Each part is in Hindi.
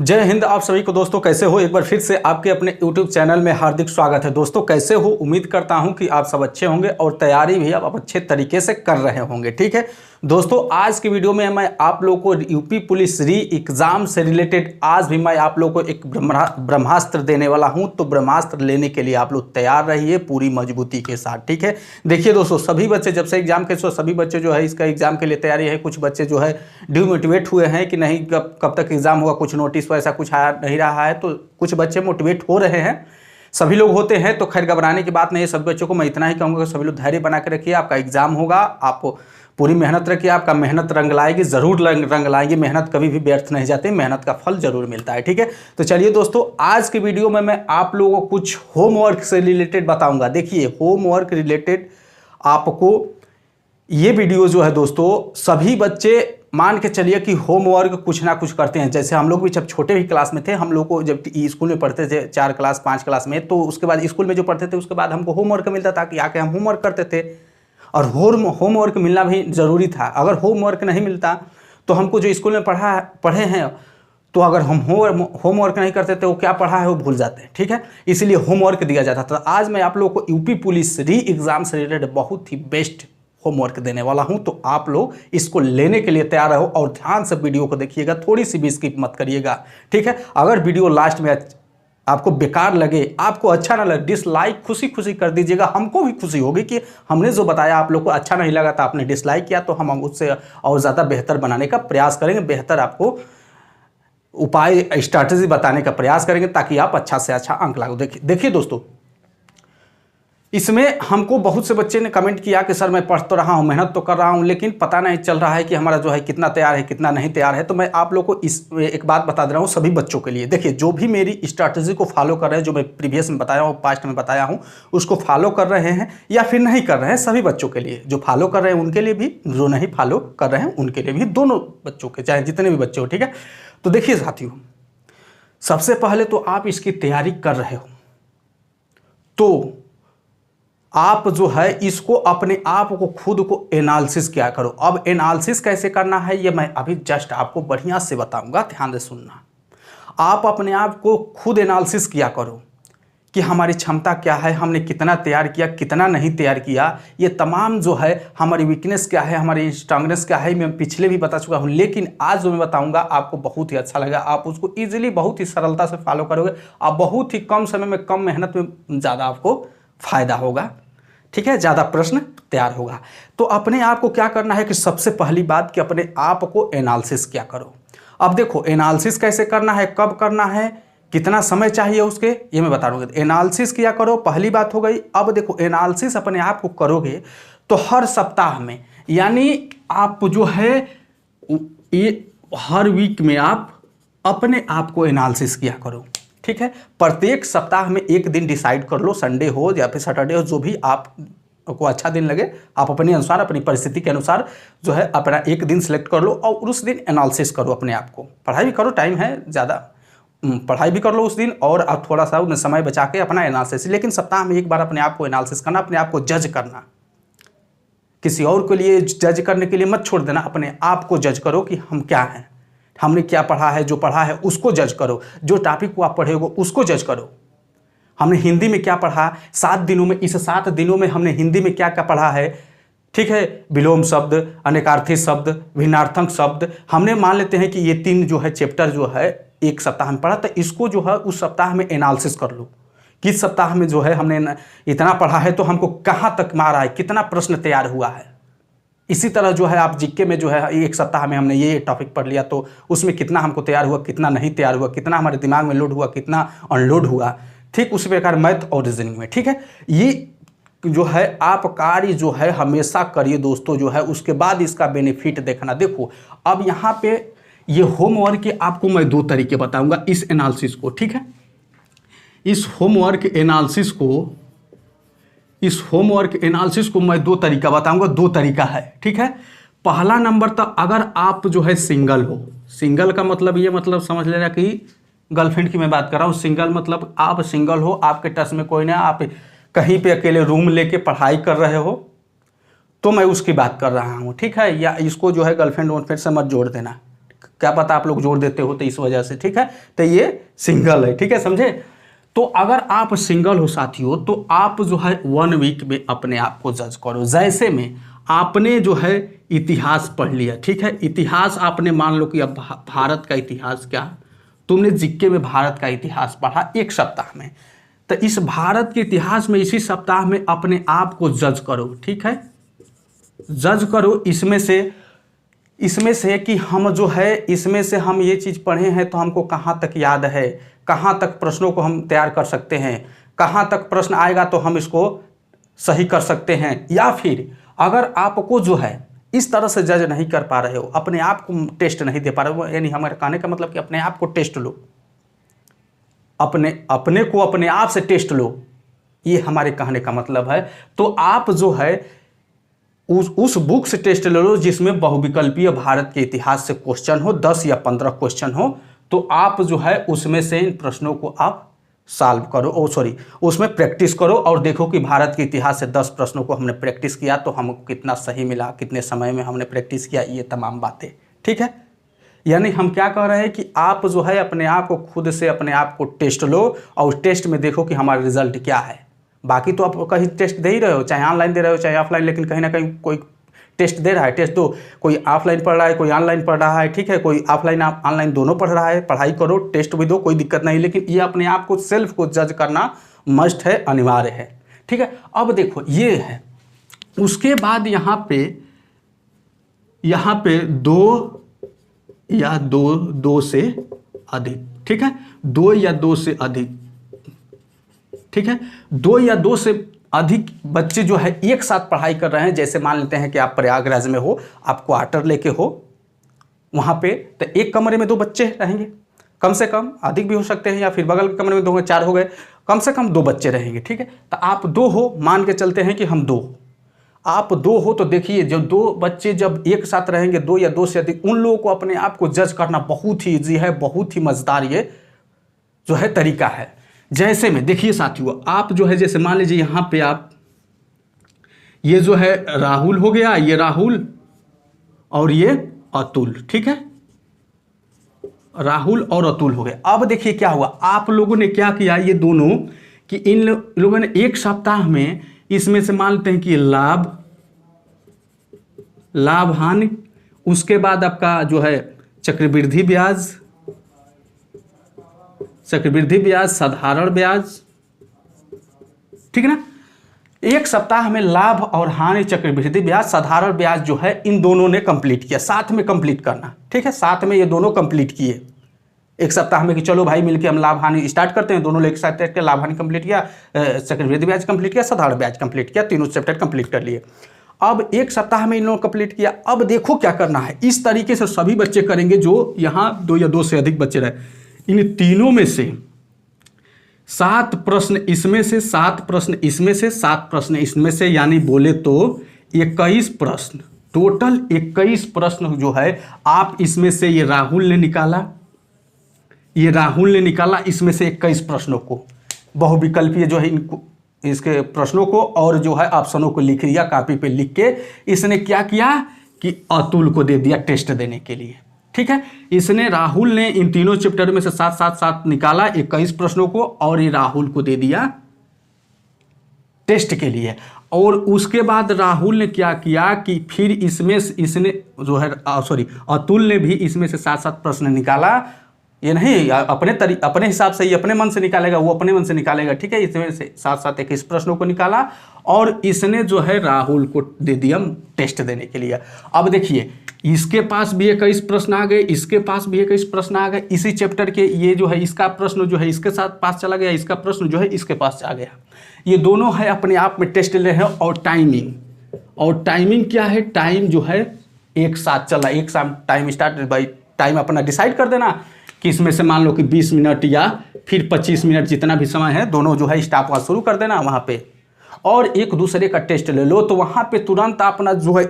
जय हिंद। आप सभी को दोस्तों कैसे हो। एक बार फिर से आपके अपने YouTube चैनल में हार्दिक स्वागत है। दोस्तों कैसे हो, उम्मीद करता हूं कि आप सब अच्छे होंगे और तैयारी भी आप अच्छे तरीके से कर रहे होंगे। ठीक है दोस्तों, आज की वीडियो में मैं आप लोगों को यूपी पुलिस री एग्जाम से रिलेटेड आज भी मैं आप लोगों को एक ब्रह्मास्त्र देने वाला हूं। तो ब्रह्मास्त्र लेने के लिए आप लोग तैयार रहिए पूरी मजबूती के साथ। ठीक है, देखिए दोस्तों, सभी बच्चे जब से एग्जाम के सभी बच्चे जो है इसका एग्जाम के लिए तैयारी है। कुछ बच्चे जो है डिमोटिवेट हुए हैं कि नहीं कब तक एग्जाम होगा, कुछ नोटिस ऐसा कुछ आया नहीं रहा है। तो कुछ बच्चे मोटिवेट हो रहे हैं, सभी लोग होते हैं। तो खैर घबराने की बात नहीं है। सभी बच्चों को मैं इतना ही कहूँगा कि सभी लोग धैर्य बना के रखिए। आपका एग्जाम होगा, आप पूरी मेहनत रखिए। आपका मेहनत रंग लाएगी, जरूर रंग लाएगी। मेहनत कभी भी व्यर्थ नहीं जाती, मेहनत का फल जरूर मिलता है। ठीक है, तो चलिए दोस्तों, आज की वीडियो में मैं आप लोगों को कुछ होमवर्क से रिलेटेड बताऊंगा। देखिए, होमवर्क रिलेटेड आपको ये वीडियो जो है दोस्तों, सभी बच्चे मान के चलिए कि होमवर्क कुछ ना कुछ करते हैं। जैसे हम लोग भी जब छोटे भी क्लास में थे, हम लोग को जब स्कूल में पढ़ते थे 4 क्लास 5 क्लास में, तो उसके बाद स्कूल में जो पढ़ते थे उसके बाद हमको होमवर्क मिलता था कि आके हम होमवर्क करते थे। और होमवर्क मिलना भी ज़रूरी था। अगर होमवर्क नहीं मिलता तो हमको जो स्कूल में पढ़े हैं, तो अगर हम होमवर्क नहीं करते तो वो क्या पढ़ा है वो भूल जाते हैं। ठीक है, इसलिए होमवर्क दिया जाता था। आज मैं आप लोगों को यूपी पुलिस री एग्जाम से रिलेटेड बहुत ही बेस्ट होमवर्क देने वाला हूं। तो आप लोग इसको लेने के लिए तैयार रहो और ध्यान से वीडियो को देखिएगा, थोड़ी सी भी स्किप मत करिएगा। ठीक है, अगर वीडियो लास्ट में आपको बेकार लगे, आपको अच्छा ना लगे, डिसलाइक खुशी खुशी कर दीजिएगा। हमको भी खुशी होगी कि हमने जो बताया आप लोग को अच्छा नहीं लगा तो आपने डिसलाइक किया। तो हम उससे और ज़्यादा बेहतर बनाने का प्रयास करेंगे, बेहतर आपको उपाय स्ट्रैटेजी बताने का प्रयास करेंगे ताकि आप अच्छा से अच्छा अंक लागू। देखिए दोस्तों, इसमें हमको बहुत से बच्चे ने कमेंट किया कि सर मैं पढ़ तो रहा हूँ, मेहनत तो कर रहा हूँ, लेकिन पता नहीं चल रहा है कि हमारा जो है कितना तैयार है कितना नहीं तैयार है। तो मैं आप लोग को इस एक बात बता दे रहा हूँ सभी बच्चों के लिए। देखिए, जो भी मेरी स्ट्रैटेजी को फॉलो कर रहे हैं, जो मैं प्रीवियस में बताया हूँ, पास्ट में बताया हूँ, उसको फॉलो कर रहे हैं या फिर नहीं कर रहे हैं, सभी बच्चों के लिए, जो फॉलो कर रहे हैं उनके लिए भी, जो नहीं फॉलो कर रहे हैं उनके लिए भी, दोनों बच्चों के, चाहे जितने भी बच्चे हो। ठीक है, तो देखिए साथियों, सबसे पहले तो आप इसकी तैयारी कर रहे हो तो आप जो है इसको अपने आप को खुद को एनालिसिस क्या करो। अब एनालिसिस कैसे करना है ये मैं अभी जस्ट आपको बढ़िया से बताऊंगा, ध्यान से सुनना। आप अपने आप को खुद एनालिसिस किया करो कि हमारी क्षमता क्या है, हमने कितना तैयार किया, कितना नहीं तैयार किया, ये तमाम जो है हमारी वीकनेस क्या है, हमारी स्ट्रांगनेस क्या है, मैं पिछले भी बता चुका हूँ। लेकिन आज जो मैं बताऊंगा आपको बहुत ही अच्छा लगेगा। आप उसको ईजिली बहुत ही सरलता से फॉलो करोगे। आप बहुत ही कम समय में, कम मेहनत में ज़्यादा आपको फायदा होगा। ठीक है, ज़्यादा प्रश्न तैयार होगा। तो अपने आप को क्या करना है कि सबसे पहली बात कि अपने आप को एनालिसिस क्या करो। अब देखो, एनालिसिस कैसे करना है, कब करना है, कितना समय चाहिए उसके, ये मैं बता दूंगा। एनालिसिस किया करो, पहली बात हो गई। अब देखो, एनालिसिस अपने आप को करोगे तो हर सप्ताह में, यानी आप जो है ये हर वीक में आप अपने आप को एनालिसिस किया करो। ठीक है, प्रत्येक सप्ताह में एक दिन डिसाइड कर लो, संडे हो या फिर सैटरडे हो, जो भी आपको अच्छा दिन लगे, आप अपने अनुसार, अपनी परिस्थिति के अनुसार जो है अपना एक दिन सेलेक्ट कर लो और उस दिन एनालिसिस करो अपने आप को। पढ़ाई भी करो, टाइम है ज़्यादा, पढ़ाई भी कर लो उस दिन और आप थोड़ा सा उन्हें समय बचा के अपना एनालिसिस। लेकिन सप्ताह में एक बार अपने आप को एनालिसिस करना, अपने आप को जज करना। किसी और के लिए जज करने के लिए मत छोड़ देना, अपने आप को जज करो कि हम क्या हैं, हमने क्या पढ़ा है, जो पढ़ा है उसको जज करो, जो टॉपिक को आप पढ़े हो उसको जज करो। हमने हिंदी में क्या पढ़ा 7 दिनों में, इस 7 दिनों में हमने हिंदी में क्या क्या पढ़ा है। ठीक है, विलोम शब्द, अनेकार्थी शब्द, भिन्नार्थक शब्द, हमने मान लेते हैं कि ये 3 जो है चैप्टर जो है एक सप्ताह में पढ़ा, तो इसको जो है उस सप्ताह में एनालिसिस कर लो। किस सप्ताह में जो है हमने इतना पढ़ा है तो हमको कहाँ तक मारा है, कितना प्रश्न तैयार हुआ है। इसी तरह जो है आप जीके में जो है एक सप्ताह में हमने ये टॉपिक पढ़ लिया तो उसमें कितना हमको तैयार हुआ, कितना नहीं तैयार हुआ, कितना हमारे दिमाग में लोड हुआ, कितना अनलोड हुआ। ठीक उसी प्रकार मैथ और रीजनिंग में। ठीक है, ये जो है आप कार्य जो है हमेशा करिए दोस्तों, जो है उसके बाद इसका बेनिफिट देखना। देखो, अब यहाँ पे ये होमवर्क के आपको मैं 2 तरीके बताऊंगा इस एनालिसिस को। ठीक है, इस होमवर्क एनालिसिस को मैं 2 तरीका बताऊंगा, 2 तरीका है। ठीक है, पहला नंबर तो अगर आप जो है सिंगल हो, सिंगल का मतलब ये मतलब समझ लेना कि गर्लफ्रेंड की मैं बात कर रहा हूँ। सिंगल मतलब आप सिंगल हो, आपके टच में कोई नहीं, आप कहीं पे अकेले रूम लेके पढ़ाई कर रहे हो, तो मैं उसकी बात कर रहा हूँ। ठीक है, या इसको जो है गर्लफ्रेंड वर्लफ्रेंड से मत जोड़ देना, क्या पता आप लोग जोड़ देते हो तो इस वजह से, ठीक है। तो ये सिंगल है, ठीक है, समझे। तो अगर आप सिंगल हो साथियों तो आप जो है 1 वीक में अपने आप को जज करो। जैसे में आपने जो है इतिहास पढ़ लिया, ठीक है, इतिहास आपने मान लो कि अब भारत का इतिहास क्या, तुमने जीके में भारत का इतिहास पढ़ा 1 सप्ताह में, तो इस भारत के इतिहास में इसी सप्ताह में अपने आप को जज करो, ठीक है, जज करो। इसमें से कि हम जो है इसमें से हम ये चीज़ पढ़े हैं तो हमको कहाँ तक याद है, कहाँ तक प्रश्नों को हम तैयार कर सकते हैं, कहाँ तक प्रश्न आएगा तो हम इसको सही कर सकते हैं। या फिर अगर आपको जो है इस तरह से जज नहीं कर पा रहे हो, अपने आप को टेस्ट नहीं दे पा रहे हो, यानी हमारे कहने का मतलब कि अपने आप को टेस्ट लो, अपने को अपने आप से टेस्ट लो, ये हमारे कहने का मतलब है। तो आप जो है उस बुक से टेस्ट ले लो जिसमें बहुविकल्पीय भारत के इतिहास से क्वेश्चन हो, 10 या 15 क्वेश्चन हो, तो आप जो है उसमें से इन प्रश्नों को आप सॉल्व करो, उसमें प्रैक्टिस करो और देखो कि भारत के इतिहास से 10 प्रश्नों को हमने प्रैक्टिस किया तो हमको कितना सही मिला, कितने समय में हमने प्रैक्टिस किया, ये तमाम बातें, ठीक है। यानी हम क्या कह रहे हैं कि आप जो है अपने आप को खुद से अपने आप को टेस्ट लो और टेस्ट में देखो कि हमारा रिजल्ट क्या है। बाकी तो आप कहीं टेस्ट दे ही रहे हो, चाहे ऑनलाइन दे रहे हो चाहे ऑफलाइन, लेकिन कहीं ना कहीं कोई टेस्ट दे रहा है, टेस्ट दो। कोई ऑफलाइन पढ़ रहा है, कोई ऑनलाइन पढ़ रहा है, ठीक है, कोई ऑफलाइन ऑनलाइन दोनों पढ़ रहा है, पढ़ाई करो, टेस्ट भी दो, कोई दिक्कत नहीं। लेकिन ये अपने आप को सेल्फ को जज करना मस्ट है, अनिवार्य है, ठीक है। अब देखो ये है, उसके बाद यहाँ पे 2 या 2 से अधिक, ठीक है, 2 या 2 से अधिक, ठीक है, 2 या 2 से अधिक बच्चे जो है एक साथ पढ़ाई कर रहे हैं। जैसे मान लेते हैं कि आप प्रयागराज में हो, आप क्वार्टर लेके हो वहाँ पे, तो एक कमरे में 2 बच्चे रहेंगे, कम से कम, अधिक भी हो सकते हैं, या फिर बगल के कमरे में 2 4 हो गए, कम से कम 2 बच्चे रहेंगे, ठीक है। तो आप 2 हो, मान के चलते हैं कि हम 2, आप 2 हो, तो देखिए जब 2 बच्चे जब एक साथ रहेंगे, 2 या 2 से अधिक, उन लोगों को अपने आप को जज करना बहुत ही ईजी है, बहुत ही मज़ेदार ये जो है तरीका है। जैसे में देखिए साथियों, आप जो है जैसे मान लीजिए यहाँ पे आप, ये जो है राहुल हो गया, ये राहुल और ये अतुल, ठीक है, राहुल और अतुल हो गए। अब देखिए क्या हुआ, आप लोगों ने क्या किया, ये दोनों कि इन लोगों ने 1 सप्ताह में इसमें से मान लेते हैं कि लाभ हानि, उसके बाद आपका जो है चक्रवृद्धि ब्याज, साधारण ब्याज, ठीक है ना। 1 सप्ताह में लाभ और हानि, चक्रवृद्धि ब्याज, साधारण ब्याज जो है इन दोनों ने कंप्लीट किया, साथ में कंप्लीट करना, ठीक है, साथ में ये दोनों कंप्लीट किए 1 सप्ताह में कि चलो भाई मिलके हम लाभ हानि स्टार्ट करते हैं। दोनों एक साथ करके लाभ हानि कंप्लीट किया, चक्रवृद्धि ब्याज कंप्लीट किया, साधारण ब्याज कंप्लीट किया, तीनों चैप्टर कंप्लीट कर लिए। अब 1 सप्ताह में इन लोगों कंप्लीट किया। अब देखो क्या करना है, इस तरीके से सभी बच्चे करेंगे जो यहाँ 2 या 2 से अधिक बच्चे रहे। इन तीनों में से 7 प्रश्न इसमें से, 7 प्रश्न इसमें से, 7 प्रश्न इसमें से, यानी बोले तो 21 प्रश्न, टोटल 21 प्रश्न जो है आप इसमें से, ये राहुल ने निकाला इसमें से 21 प्रश्नों को, बहुविकल्पीय जो है इनको, इसके प्रश्नों को, और जो है ऑप्शनों को लिख लिया कापी पे लिख के। इसने क्या किया कि अतुल को दे दिया टेस्ट देने के लिए, ठीक है। इसने, राहुल ने इन तीनों चैप्टर में से 7 निकाला 21 प्रश्नों को, और ये राहुल को दे दिया टेस्ट के लिए। और उसके बाद राहुल ने क्या किया कि फिर इसमें इसने जो है अतुल ने भी इसमें से 7 प्रश्न निकाला। ये नहीं अपने हिसाब से, ये अपने मन से निकालेगा, वो अपने मन से निकालेगा, ठीक है। इसमें से 7 21 प्रश्नों को निकाला और इसने जो है राहुल को दे दिया टेस्ट देने के लिए। अब देखिए इसके पास भी 21 प्रश्न आ गए, इसके पास भी 21 प्रश्न आ गए, इसी चैप्टर के। ये जो है इसका प्रश्न जो है इसके साथ पास चला गया, इसका प्रश्न जो है इसके पास आ गया। ये दोनों है अपने आप में टेस्ट ले रहे हैं। और टाइमिंग क्या है, टाइम जो है एक साथ चला, एक साथ टाइम स्टार्ट बाई टाइम अपना डिसाइड कर देना कि इसमें से मान लो कि 20 मिनट या फिर 25 मिनट, जितना भी समय है, दोनों जो है स्टॉप वॉच शुरू कर देना वहाँ पे, और एक दूसरे का टेस्ट ले लो। तो वहाँ पे तुरंत अपना जो है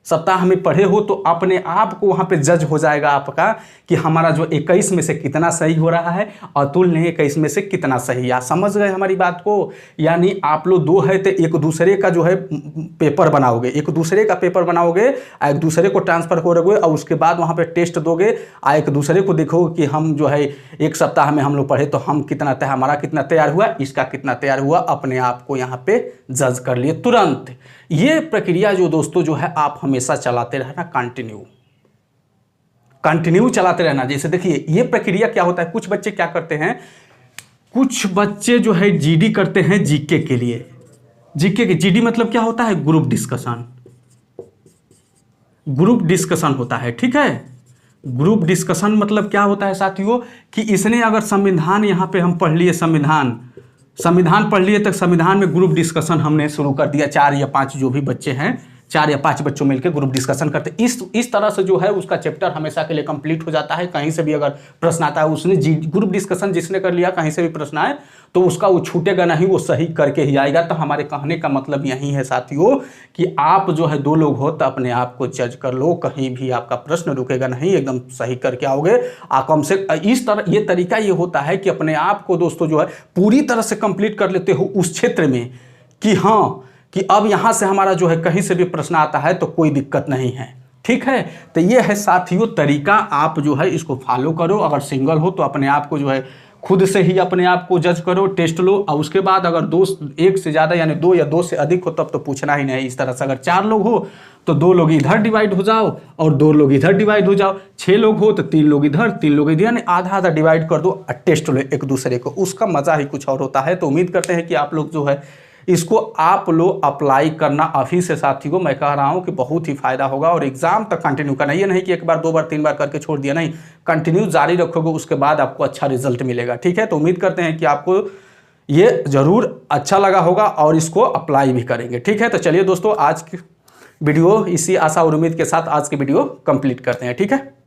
सप्ताह में पढ़े हो तो अपने आप को वहाँ पे जज हो जाएगा आपका कि हमारा जो 21 में से कितना सही हो रहा है, अतुल ने 21 में से कितना सही। आप समझ गए हमारी बात को? यानी आप लोग दो है तो एक दूसरे का जो है पेपर बनाओगे, एक दूसरे का पेपर बनाओगे, एक दूसरे को ट्रांसफर करोगे और उसके बाद वहाँ पे टेस्ट दोगे और एक दूसरे को देखोगे कि हम जो है एक सप्ताह में हम लोग पढ़े तो हम कितना हमारा कितना तैयार हुआ, इसका कितना तैयार हुआ, अपने आप को यहाँ पे जज कर लिए तुरंत। ये प्रक्रिया जो दोस्तों जो है आप हमेशा चलाते रहना, कंटिन्यू चलाते रहना। जैसे देखिए ये प्रक्रिया क्या होता है, कुछ बच्चे क्या करते हैं, कुछ बच्चे जो है जीडी करते हैं जीके के लिए। जीके के जीडी मतलब क्या होता है, ग्रुप डिस्कशन। ग्रुप डिस्कशन होता है, ठीक है। ग्रुप डिस्कशन मतलब क्या होता है साथियों कि इसने अगर संविधान यहाँ पे हम पढ़ लिए, संविधान पढ़ लिए, तक संविधान में ग्रुप डिस्कशन हमने शुरू कर दिया। 4 या 5 जो भी बच्चे हैं, 4 या 5 बच्चों मिलकर ग्रुप डिस्कशन करते। इस तरह से जो है उसका चैप्टर हमेशा के लिए कंप्लीट हो जाता है। कहीं से भी अगर प्रश्न आता है, उसने ग्रुप डिस्कशन जिसने कर लिया, कहीं से भी प्रश्न आए तो उसका वो छूटेगा नहीं, वो सही करके ही आएगा। तो हमारे कहने का मतलब यही है साथियों कि आप जो है 2 लोग हो तो अपने आप को जज कर लो, कहीं भी आपका प्रश्न रुकेगा नहीं, एकदम सही करके आओगे। कम से इस तरह ये तरीका ये होता है कि अपने आप को दोस्तों जो है पूरी तरह से कंप्लीट कर लेते हो उस क्षेत्र में कि हाँ कि अब यहाँ से हमारा जो है कहीं से भी प्रश्न आता है तो कोई दिक्कत नहीं है, ठीक है। तो ये है साथियों तरीका, आप जो है इसको फॉलो करो। अगर सिंगल हो तो अपने आप को जो है खुद से ही अपने आप को जज करो, टेस्ट लो, और उसके बाद अगर 1 से ज़्यादा यानी 2 या 2 से अधिक हो तब तो पूछना ही नहीं। इस तरह से अगर 4 लोग हो तो 2 लोग इधर डिवाइड हो जाओ और 2 लोग इधर डिवाइड हो जाओ। 6 लोग हो तो 3 लोग इधर 3 लोग इधर, यानी आधा आधा डिवाइड कर दो और टेस्ट लो एक दूसरे को। उसका मज़ा ही कुछ और होता है। तो उम्मीद करते हैं कि आप लोग जो है इसको आप लोग अप्लाई करना अभी से साथियों। मैं कह रहा हूं कि बहुत ही फायदा होगा और एग्जाम तक कंटिन्यू करना। ये नहीं कि 1 बार 2 बार 3 बार करके छोड़ दिया, नहीं, कंटिन्यू जारी रखोगे, उसके बाद आपको अच्छा रिजल्ट मिलेगा, ठीक है। तो उम्मीद करते हैं कि आपको ये जरूर अच्छा लगा होगा और इसको अप्लाई भी करेंगे, ठीक है। तो चलिए दोस्तों आज की वीडियो इसी आशा और उम्मीद के साथ आज की वीडियो कंप्लीट करते हैं, ठीक है।